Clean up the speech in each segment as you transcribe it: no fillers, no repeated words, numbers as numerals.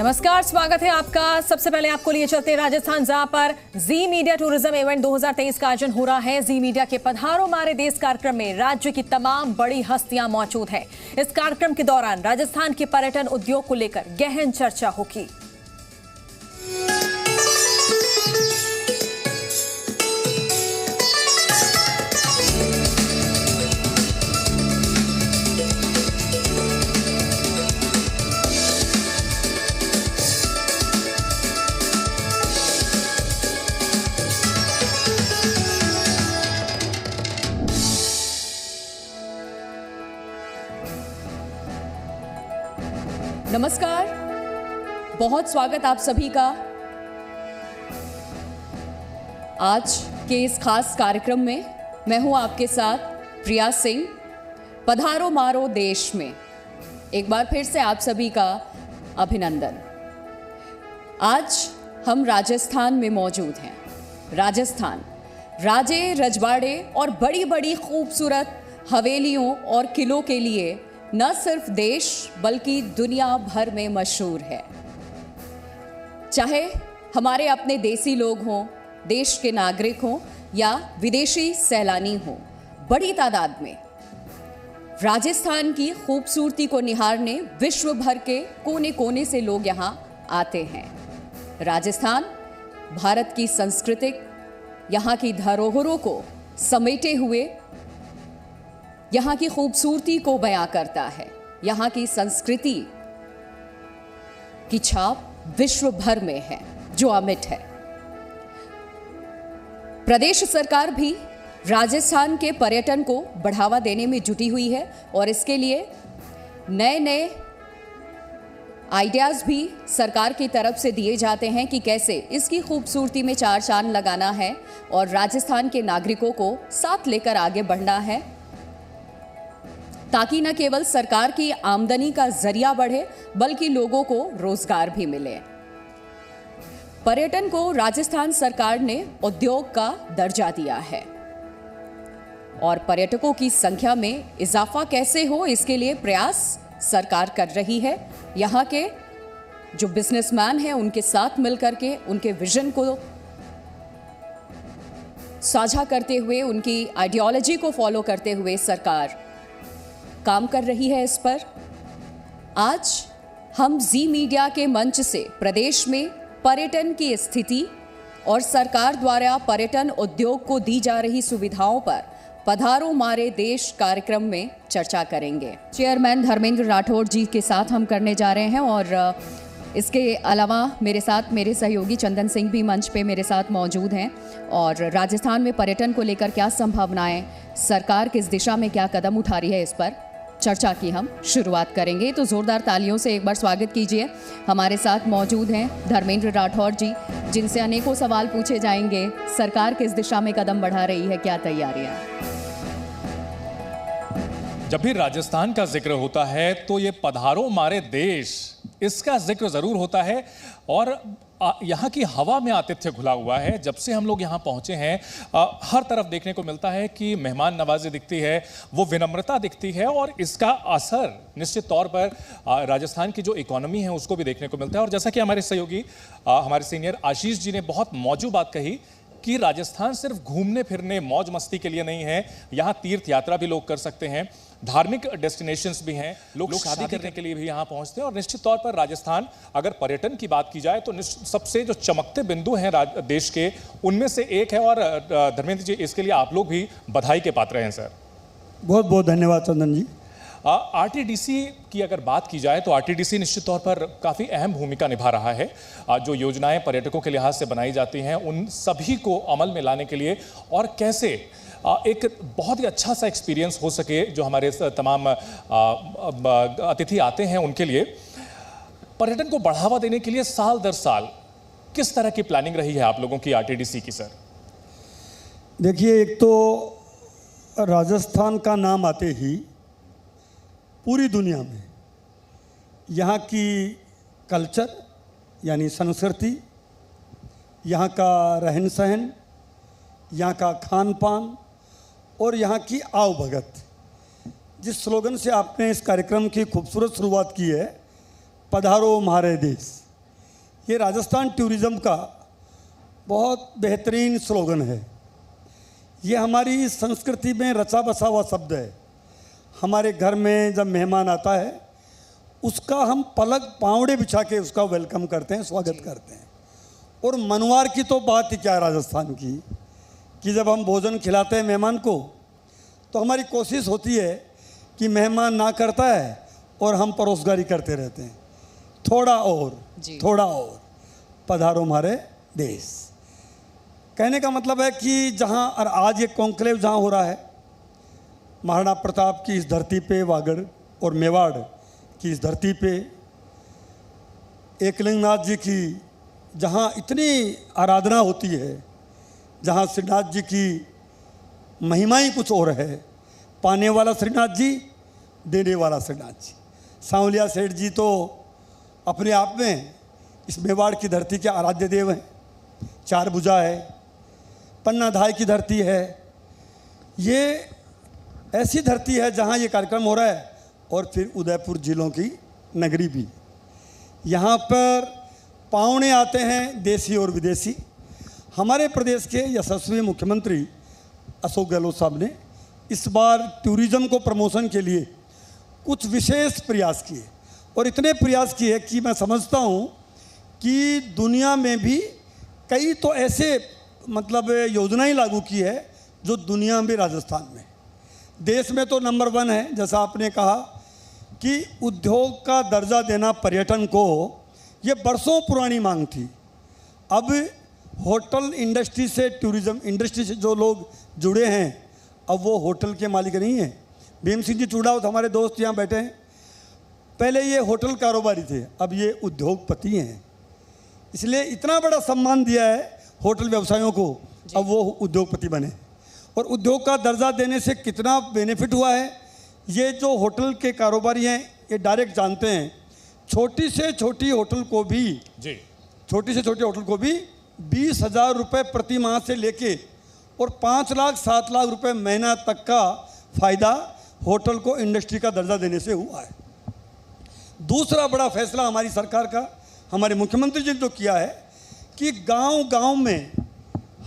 नमस्कार, स्वागत है आपका। सबसे पहले आपको लिए चलते हैं राजस्थान, जहां पर जी मीडिया टूरिज्म इवेंट 2023 का आयोजन हो रहा है। जी मीडिया के पधारो मारे देश कार्यक्रम में राज्य की तमाम बड़ी हस्तियां मौजूद हैं। इस कार्यक्रम के दौरान राजस्थान के पर्यटन उद्योग को लेकर गहन चर्चा होगी। नमस्कार, बहुत स्वागत आप सभी का आज के इस खास कार्यक्रम में। मैं हूं आपके साथ प्रिया सिंह। पधारो मारो देश में एक बार फिर से आप सभी का अभिनंदन। आज हम राजस्थान में मौजूद हैं। राजस्थान राजे रजवाड़े और बड़ी बड़ी खूबसूरत हवेलियों और किलों के लिए न सिर्फ देश बल्कि दुनिया भर में मशहूर है। चाहे हमारे अपने देसी लोग हों, देश के नागरिक हों या विदेशी सैलानी हों, बड़ी तादाद में राजस्थान की खूबसूरती को निहारने विश्व भर के कोने कोने से लोग यहाँ आते हैं। राजस्थान भारत की सांस्कृतिक यहाँ की धरोहरों को समेटे हुए यहाँ की खूबसूरती को बयां करता है। यहाँ की संस्कृति की छाप विश्व भर में है जो अमिट है। प्रदेश सरकार भी राजस्थान के पर्यटन को बढ़ावा देने में जुटी हुई है और इसके लिए नए नए आइडियाज़ भी सरकार की तरफ से दिए जाते हैं कि कैसे इसकी खूबसूरती में चार चांद लगाना है और राजस्थान के नागरिकों को साथ लेकर आगे बढ़ना है, ताकि न केवल सरकार की आमदनी का जरिया बढ़े बल्कि लोगों को रोजगार भी मिले। पर्यटन को राजस्थान सरकार ने उद्योग का दर्जा दिया है और पर्यटकों की संख्या में इजाफा कैसे हो इसके लिए प्रयास सरकार कर रही है। यहाँ के जो बिजनेसमैन हैं उनके साथ मिलकर के उनके विजन को साझा करते हुए, उनकी आइडियोलॉजी को फॉलो करते हुए सरकार काम कर रही है इस पर। आज हम जी मीडिया के मंच से प्रदेश में पर्यटन की स्थिति और सरकार द्वारा पर्यटन उद्योग को दी जा रही सुविधाओं पर पधारो मारे देश कार्यक्रम में चर्चा करेंगे। चेयरमैन धर्मेंद्र राठौड़ जी के साथ हम करने जा रहे हैं और इसके अलावा मेरे साथ मेरे सहयोगी चंदन सिंह भी मंच पे मेरे साथ मौजूद हैं और राजस्थान में पर्यटन को लेकर क्या संभावनाएं, सरकार किस दिशा में क्या कदम उठा रही है, इस पर चर्चा की हम शुरुआत करेंगे। तो जोरदार तालियों से एक बार स्वागत कीजिए। हमारे साथ मौजूद हैं धर्मेंद्र राठौड़ जी, जिनसे अनेकों सवाल पूछे जाएंगे। सरकार किस दिशा में कदम बढ़ा रही है, क्या तैयारियां? जब भी राजस्थान का जिक्र होता है तो ये पधारो मारे देश, इसका जिक्र जरूर होता है और यहाँ की हवा में आतिथ्य घुला हुआ है। जब से हम लोग यहाँ पहुँचे हैं हर तरफ देखने को मिलता है कि मेहमान नवाजी दिखती है, वो विनम्रता दिखती है और इसका असर निश्चित तौर पर राजस्थान की जो इकोनॉमी है उसको भी देखने को मिलता है। और जैसा कि हमारे सहयोगी हमारे सीनियर आशीष जी ने बहुत मौजूद बात कही कि राजस्थान सिर्फ घूमने फिरने मौज मस्ती के लिए नहीं है, यहाँ तीर्थ यात्रा भी लोग कर सकते हैं, धार्मिक डेस्टिनेशंस भी हैं, लोग शादी करने के लिए भी यहाँ पहुँचते हैं। और निश्चित तौर पर राजस्थान अगर पर्यटन की बात की जाए तो सबसे जो चमकते बिंदु हैं देश के उनमें से एक है। और धर्मेंद्र जी, इसके लिए आप लोग भी बधाई के पात्र हैं सर। बहुत बहुत धन्यवाद चंदन जी। आरटीडीसी की अगर बात की जाए तो आरटीडीसी निश्चित तौर पर काफ़ी अहम भूमिका निभा रहा है। जो योजनाएं पर्यटकों के लिहाज से बनाई जाती हैं उन सभी को अमल में लाने के लिए और कैसे एक बहुत ही अच्छा सा एक्सपीरियंस हो सके जो हमारे तमाम अतिथि आते हैं उनके लिए, पर्यटन को बढ़ावा देने के लिए साल दर साल किस तरह की प्लानिंग रही है आप लोगों की आरटीडीसी की सर? देखिए, एक तो राजस्थान का नाम आते ही पूरी दुनिया में यहाँ की कल्चर यानी संस्कृति, यहाँ का रहन सहन, यहाँ का खान पान और यहाँ की आव भगत, जिस स्लोगन से आपने इस कार्यक्रम की खूबसूरत शुरुआत की है, पधारो हमारे देश, ये राजस्थान टूरिज़्म का बहुत बेहतरीन स्लोगन है। ये हमारी संस्कृति में रचा बसा हुआ शब्द है। हमारे घर में जब मेहमान आता है उसका हम पलक पावड़े बिछा के उसका वेलकम करते हैं, स्वागत करते हैं। और मनवार की तो बात ही क्या है राजस्थान की, कि जब हम भोजन खिलाते हैं मेहमान को तो हमारी कोशिश होती है कि मेहमान ना करता है और हम परोसगारी करते रहते हैं, थोड़ा और पधारो हमारे देश। कहने का मतलब है कि जहाँ, और आज ये कॉन्क्लेव जहाँ हो रहा है महाराणा प्रताप की इस धरती पे, वागड़ और मेवाड़ की इस धरती पे, एकलिंगनाथ जी की जहाँ इतनी आराधना होती है, जहाँ श्रीनाथ जी की महिमा ही कुछ और है। पाने वाला श्रीनाथ जी, देने वाला श्रीनाथ जी। सांवलिया सेठ जी तो अपने आप में इस मेवाड़ की धरती के आराध्य देव हैं। चार भुजा है, पन्ना धाय की धरती है। ये ऐसी धरती है जहाँ ये कार्यक्रम हो रहा है। और फिर उदयपुर जिलों की नगरी भी। यहाँ पर पाहुणे आते हैं, देसी और विदेशी। हमारे प्रदेश के यशस्वी मुख्यमंत्री अशोक गहलोत साहब ने इस बार टूरिज़्म को प्रमोशन के लिए कुछ विशेष प्रयास किए, और इतने प्रयास किए कि मैं समझता हूँ कि दुनिया में भी कई तो ऐसे मतलब योजनाएं लागू की है जो दुनिया में, राजस्थान में, देश में तो नंबर 1 है। जैसा आपने कहा कि उद्योग का दर्जा देना पर्यटन को, ये बरसों पुरानी मांग थी। अब होटल इंडस्ट्री से, टूरिज़्म इंडस्ट्री से जो लोग जुड़े हैं, अब वो होटल के मालिक नहीं हैं। भीम सिंह जी चूड़ावत हमारे दोस्त यहाँ बैठे हैं, पहले ये होटल कारोबारी थे, अब ये उद्योगपति हैं। इसलिए इतना बड़ा सम्मान दिया है होटल व्यवसायों को, अब वो उद्योगपति बने। और उद्योग का दर्जा देने से कितना बेनिफिट हुआ है, ये जो होटल के कारोबारी हैं ये डायरेक्ट जानते हैं। छोटी से छोटी होटल को भी 20,000 रुपये प्रति माह से लेके और 5 लाख 7 लाख रुपए महीना तक का फायदा होटल को इंडस्ट्री का दर्जा देने से हुआ है। दूसरा बड़ा फैसला हमारी सरकार का, हमारे मुख्यमंत्री जी ने जो किया है कि गांव-गांव में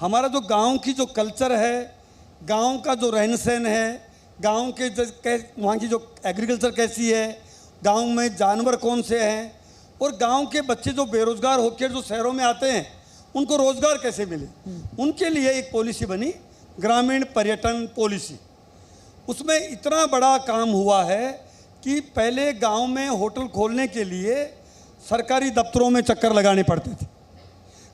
हमारा जो गांव की जो कल्चर है, गांव का जो रहन सहन है, गांव के वहाँ की जो एग्रीकल्चर कैसी है, गांव में जानवर कौन से हैं, और गांव के बच्चे जो बेरोजगार होकर जो शहरों में आते हैं उनको रोजगार कैसे मिले, उनके लिए एक पॉलिसी बनी, ग्रामीण पर्यटन पॉलिसी। उसमें इतना बड़ा काम हुआ है कि पहले गांव में होटल खोलने के लिए सरकारी दफ्तरों में चक्कर लगाने पड़ते थे,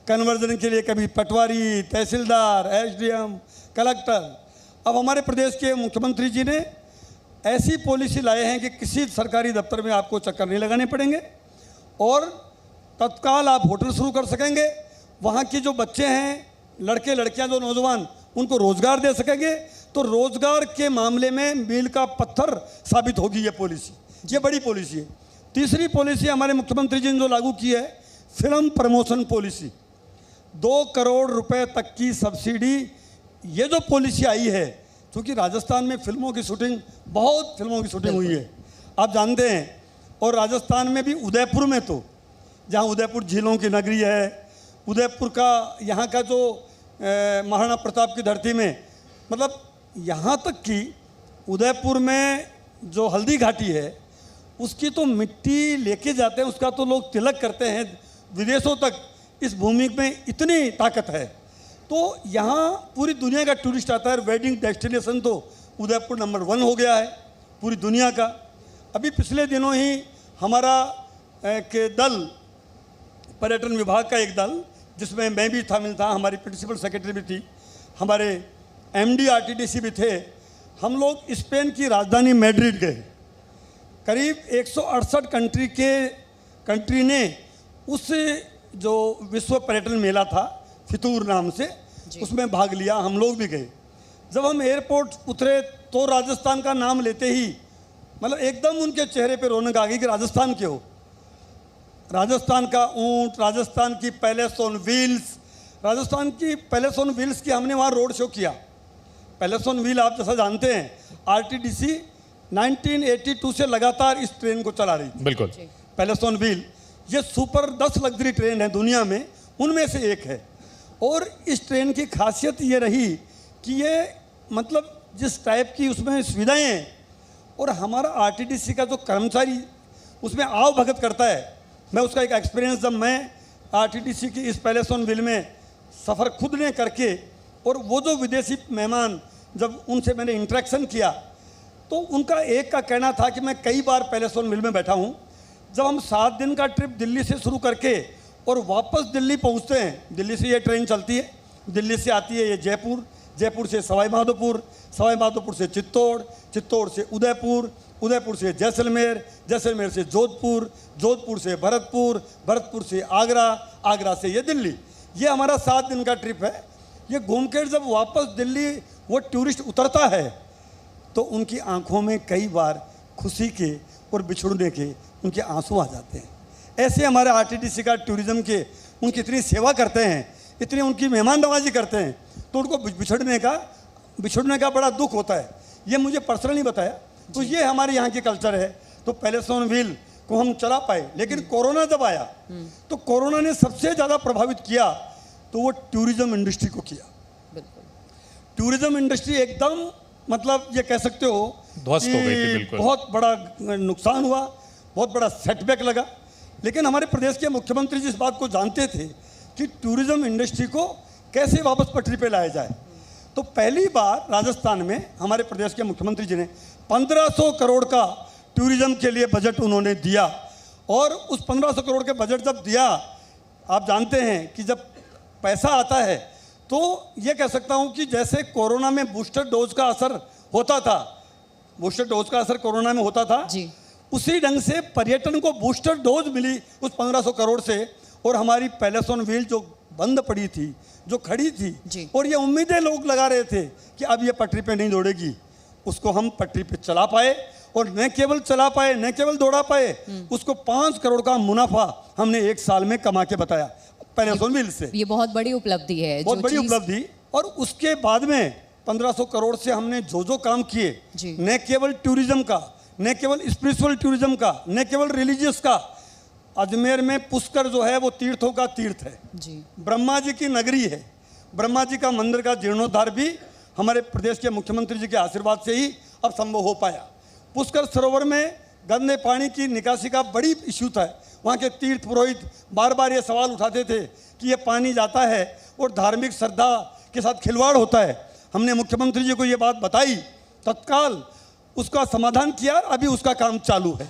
कन्वर्जन के लिए कभी पटवारी, तहसीलदार, एसडीएम, कलेक्टर। अब हमारे प्रदेश के मुख्यमंत्री जी ने ऐसी पॉलिसी लाए हैं कि किसी सरकारी दफ्तर में आपको चक्कर नहीं लगाने पड़ेंगे और तत्काल आप होटल शुरू कर सकेंगे। वहाँ के जो बच्चे हैं, लड़के लड़कियाँ, जो नौजवान, उनको रोज़गार दे सकेंगे। तो रोज़गार के मामले में मील का पत्थर साबित होगी ये पॉलिसी। ये बड़ी पॉलिसी है। तीसरी पॉलिसी हमारे मुख्यमंत्री जी ने जो लागू की है, फिल्म प्रमोशन पॉलिसी। 2 करोड़ रुपए तक की सब्सिडी। ये जो पॉलिसी आई है, क्योंकि राजस्थान में फिल्मों की शूटिंग, बहुत फिल्मों की शूटिंग हुई है, आप जानते हैं। और राजस्थान में भी उदयपुर में, तो जहाँ उदयपुर झीलों की नगरी है, उदयपुर का यहाँ का जो महाराणा प्रताप की धरती में, मतलब यहाँ तक कि उदयपुर में जो हल्दी घाटी है उसकी तो मिट्टी लेके जाते हैं, उसका तो लोग तिलक करते हैं विदेशों तक। इस भूमि में इतनी ताकत है। तो यहाँ पूरी दुनिया का टूरिस्ट आता है। वेडिंग डेस्टिनेशन तो उदयपुर नंबर 1 हो गया है पूरी दुनिया का। अभी पिछले दिनों ही हमारा के दल, पर्यटन विभाग का एक दल, जिसमें मैं भी शामिल था, हमारी प्रिंसिपल सेक्रेटरी भी थी, हमारे एमडी आरटीडीसी भी थे, हम लोग स्पेन की राजधानी मैड्रिड गए। करीब 168 कंट्री ने उस जो विश्व पर्यटन मेला था फितूर नाम से, उसमें भाग लिया। हम लोग भी गए। जब हम एयरपोर्ट उतरे तो राजस्थान का नाम लेते ही मतलब एकदम उनके चेहरे पे रौनक आ गई कि राजस्थान के हो। राजस्थान का ऊंट, राजस्थान की पैलेस ऑन व्हील्स, राजस्थान की पैलेस ऑन व्हील्स की हमने वहाँ रोड शो किया। पैलेस ऑन व्हील आप जैसा जानते हैं, आरटीडीसी 1982 से लगातार इस ट्रेन को चला रही थी। बिल्कुल। पैलेस ऑन व्हील ये सुपर 10 लग्जरी ट्रेन है दुनिया में, उनमें से एक है। और इस ट्रेन की खासियत ये रही कि ये मतलब जिस टाइप की उसमें सुविधाएं हैं और हमारा आरटीडीसी का जो कर्मचारी उसमें आव भगत करता है, मैं उसका एक एक्सपीरियंस, जब मैं आरटीडीसी की इस पैलेस ऑन व्हील में सफ़र खुद ने करके और वो जो विदेशी मेहमान जब उनसे मैंने इंटरेक्शन किया तो उनका एक का कहना था कि मैं कई बार पैलेस ऑन व्हील में बैठा हूँ। जब हम 7 दिन का ट्रिप दिल्ली से शुरू करके और वापस दिल्ली पहुँचते हैं, दिल्ली से ये ट्रेन चलती है, दिल्ली से आती है ये जयपुर, जयपुर से सवाई माधोपुर, सवाई माधोपुर से चित्तौड़, चित्तौड़ से उदयपुर, उदयपुर से जैसलमेर, जैसलमेर से जोधपुर, जोधपुर से भरतपुर, भरतपुर से आगरा, आगरा से ये दिल्ली। ये हमारा 7 दिन का ट्रिप है। ये घूम कर जब वापस दिल्ली वो टूरिस्ट उतरता है तो उनकी आंखों में कई बार खुशी के और बिछुड़ने के उनके आंसू आ जाते हैं। ऐसे हमारे आरटीडीसी का टूरिज्म के उनकी इतनी सेवा करते हैं, इतनी उनकी मेहमान नवाजी करते हैं, तो उनको बिछुड़ने का बड़ा दुख होता है। ये मुझे पर्सनली बताया। तो ये हमारे यहाँ की कल्चर है। तो पैलेस ऑन व्हील को हम चला पाए, लेकिन कोरोना जब आया तो कोरोना ने सबसे ज़्यादा प्रभावित किया तो वो टूरिज्म इंडस्ट्री को किया। टूरिज्म इंडस्ट्री एकदम मतलब ये कह सकते हो ध्वस्त हो गई थी, बिल्कुल। बहुत बड़ा नुकसान हुआ, बहुत बड़ा सेटबैक लगा। लेकिन हमारे प्रदेश के मुख्यमंत्री जी इस बात को जानते थे कि टूरिज्म इंडस्ट्री को कैसे वापस पटरी पे लाया जाए। तो पहली बार राजस्थान में हमारे प्रदेश के मुख्यमंत्री जी ने 1500 करोड़ का टूरिज्म के लिए बजट उन्होंने दिया। और उस 1500 करोड़ के बजट जब दिया, आप जानते हैं कि जब पैसा आता है तो ये कह सकता हूँ कि जैसे कोरोना में बूस्टर डोज का असर होता था, बूस्टर डोज का असर कोरोना में होता था जी, उसी ढंग से पर्यटन को बूस्टर डोज मिली उस 1500 करोड़ से। और हमारी पैलेस ऑन व्हील जो बंद पड़ी थी, जो खड़ी थी जी। और ये उम्मीदें लोग लगा रहे थे कि अब ये पटरी पे नहीं दौड़ेगी, उसको हम पटरी पे चला पाए। और न केवल चला पाए, न केवल दौड़ा पाए, उसको 5 करोड़ का मुनाफा हमने 1 साल में कमा के बताया पैलेस ऑन व्हील से। ये बहुत बड़ी उपलब्धि है, बहुत जो बड़ी चीज़- उपलब्धि। और उसके बाद में 1500 करोड़ से हमने जो काम किए, जी। न केवल टूरिज्म का, न केवल स्पिरिचुअल टूरिज्म का, न केवल रिलीजियस का। अजमेर में पुष्कर जो है वो तीर्थों का तीर्थ है, जी, ब्रह्मा जी की नगरी है। ब्रह्मा जी का मंदिर का जीर्णोद्धार भी हमारे प्रदेश के मुख्यमंत्री जी के आशीर्वाद से ही अब संभव हो पाया। पुष्कर सरोवर में गंदे पानी की निकासी का बड़ी इश्यू था। वहाँ के तीर्थ पुरोहित बार बार ये सवाल उठाते थे कि ये पानी जाता है और धार्मिक श्रद्धा के साथ खिलवाड़ होता है। हमने मुख्यमंत्री जी को ये बात बताई, तत्काल उसका समाधान किया, अभी उसका काम चालू है।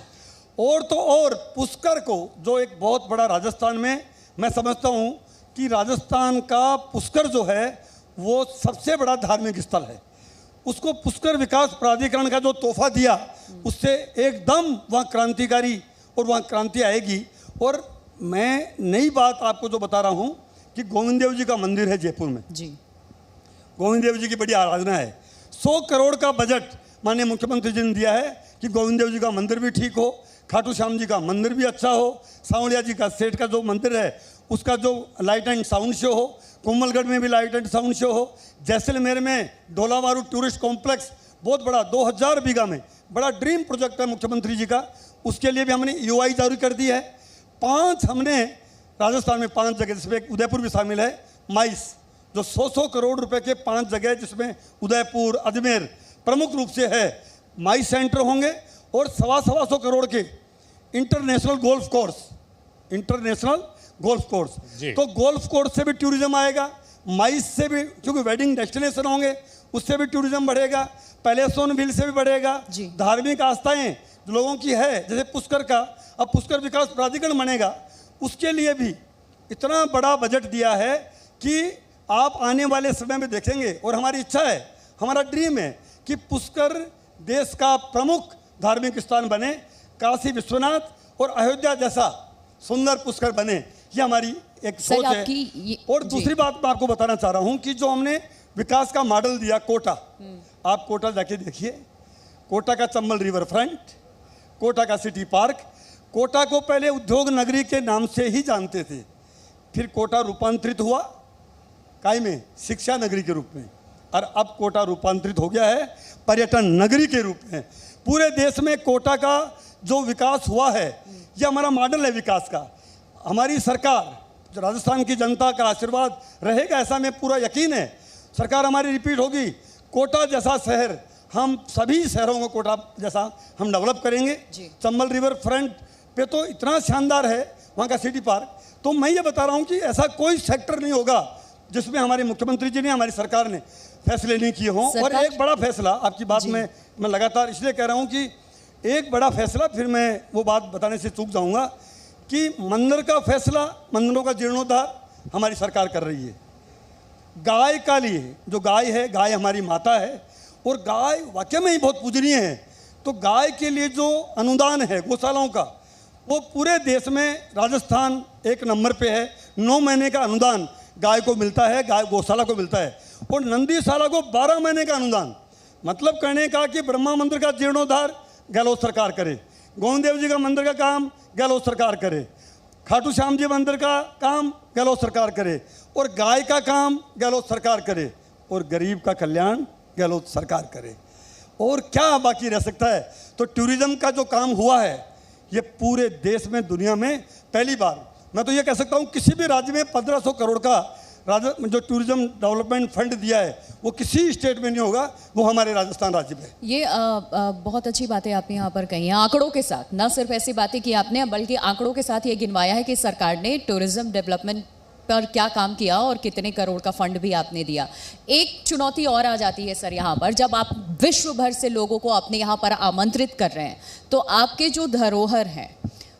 और तो और पुष्कर को, जो एक बहुत बड़ा राजस्थान में मैं समझता हूँ कि राजस्थान का पुष्कर जो है वो सबसे बड़ा धार्मिक स्थल है, उसको पुष्कर विकास प्राधिकरण का जो तोहफा दिया उससे एकदम वहाँ क्रांतिकारी और वहाँ क्रांति आएगी। और मैं नई बात आपको जो बता रहा हूँ कि गोविंद देव जी का मंदिर है जयपुर में, जी, गोविंद देव जी की बड़ी आराधना है। 100 करोड़ का बजट माननीय मुख्यमंत्री जी ने दिया है कि गोविंद देव जी का मंदिर भी ठीक हो, खाटू श्याम जी का मंदिर भी अच्छा हो, सांवलिया जी का सेठ का जो मंदिर है उसका जो लाइट एंड साउंड शो हो, कोमलगढ़ में भी लाइट एंड साउंड शो हो, जैसलमेर में ढोलावारू टूरिस्ट कॉम्प्लेक्स बहुत बड़ा 2000 बीघा में बड़ा ड्रीम प्रोजेक्ट है मुख्यमंत्री जी का, उसके लिए भी हमने यूआई जारी कर दी है। 5 हमने राजस्थान में 5 जगह, जिसमें उदयपुर भी शामिल है, माइस जो 100 करोड़ रुपए के 5 जगह, जिसमें उदयपुर अजमेर प्रमुख रूप से है, माइस सेंटर होंगे। और 125 करोड़ के international golf course, international golf course, तो गोल्फ कोर्स से भी टूरिज्म आएगा, माइस से भी, क्योंकि वेडिंग डेस्टिनेशन होंगे उससे भी टूरिज्म बढ़ेगा, पैलेस ऑन व्हील से भी बढ़ेगा। धार्मिक आस्थाएं जो लोगों की है, जैसे पुष्कर का अब पुष्कर विकास प्राधिकरण बनेगा, उसके लिए भी इतना बड़ा बजट दिया है कि आप आने वाले समय में देखेंगे। और हमारी इच्छा है, हमारा ड्रीम है कि पुष्कर देश का प्रमुख धार्मिक स्थान बने, काशी विश्वनाथ और अयोध्या जैसा सुंदर पुष्कर बने, ये हमारी एक सोच है। और दूसरी बात मैं आपको बताना चाह रहा हूँ कि जो हमने विकास का मॉडल दिया कोटा, आप कोटा जाके देखिए, कोटा का चंबल रिवर फ्रंट, कोटा का सिटी पार्क। कोटा को पहले उद्योग नगरी के नाम से ही जानते थे, फिर कोटा रूपांतरित हुआ काय में, शिक्षा नगरी के रूप में, और अब कोटा रूपांतरित हो गया है पर्यटन नगरी के रूप में। पूरे देश में कोटा का जो विकास हुआ है, ये हमारा मॉडल है विकास का। हमारी सरकार, जो राजस्थान की जनता का आशीर्वाद रहेगा ऐसा मैं पूरा यकीन है, सरकार हमारी रिपीट होगी। कोटा जैसा शहर, हम सभी शहरों को कोटा जैसा हम डेवलप करेंगे। चंबल रिवर फ्रंट पे तो इतना शानदार है वहाँ का सिटी पार्क। तो मैं ये बता रहा हूँ कि ऐसा कोई सेक्टर नहीं होगा जिसमें हमारे मुख्यमंत्री जी ने, हमारी सरकार ने फैसले नहीं किए हों। और एक बड़ा फैसला, आपकी बात में मैं लगातार इसलिए कह रहा हूँ कि एक बड़ा फैसला, फिर मैं वो बात बताने से चूक जाऊँगा कि मंदिर का फैसला, मंदिरों का जीर्णोद्धार हमारी सरकार कर रही है। गाय का लिए, जो गाय है, गाय हमारी माता है और गाय वाकई में ही बहुत पूजनीय है। तो गाय के लिए जो अनुदान है गौशालाओं का, वो पूरे देश में राजस्थान एक नंबर पे है। 9 महीने का अनुदान गाय को मिलता है, गाय गौशाला को मिलता है। और नंदीशाला को 12 महीने का अनुदान। मतलब कहने का कि ब्रह्मा मंदिर का जीर्णोद्धार गहलोत सरकार करे, गोविंद देव जी का मंदिर का काम गहलोत सरकार करे, खाटू श्याम जी मंदिर का काम गहलोत सरकार करे, और गाय का काम गहलोत सरकार करे, और गरीब का कल्याण गहलोत सरकार करे। और क्या बाकी रह सकता है? तो टूरिज्म का जो काम हुआ है ये पूरे देश में, दुनिया में पहली बार, मैं तो ये कह सकता हूँ किसी भी राज्य में 1500 करोड़ का जो टूरिज्म डेवलपमेंट फंड दिया है वो किसी स्टेट में नहीं होगा, वो हमारे राजस्थान राज्य में। ये बहुत अच्छी बातें आपने यहाँ पर कही हैं, आंकड़ों के साथ। न सिर्फ ऐसी बातें की आपने, बल्कि आंकड़ों के साथ ये गिनवाया है कि सरकार ने टूरिज्म डेवलपमेंट पर क्या काम किया और कितने करोड़ का फंड भी आपने दिया। एक चुनौती और आ जाती है सर यहाँ पर, जब आप विश्व भर से लोगों को अपने यहाँ पर आमंत्रित कर रहे हैं तो आपके जो धरोहर हैं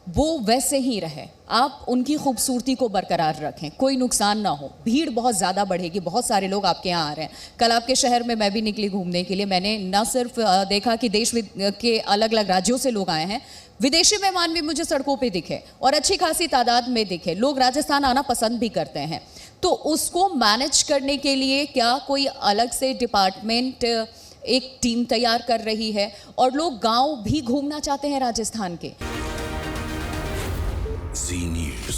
वो वैसे ही रहे, आप उनकी खूबसूरती को बरकरार रखें, कोई नुकसान ना हो। भीड़ बहुत ज़्यादा बढ़ेगी, बहुत सारे लोग आपके यहाँ आ रहे हैं। कल आपके शहर में मैं भी निकली घूमने के लिए, मैंने न सिर्फ देखा कि देश के अलग अलग राज्यों से लोग आए हैं, विदेशी मेहमान भी मुझे सड़कों पे दिखे और अच्छी खासी तादाद में दिखे। लोग राजस्थान आना पसंद भी करते हैं। तो उसको मैनेज करने के लिए क्या कोई अलग से डिपार्टमेंट, एक टीम तैयार कर रही है? और लोग गाँव भी घूमना चाहते हैं राजस्थान के। Zee News.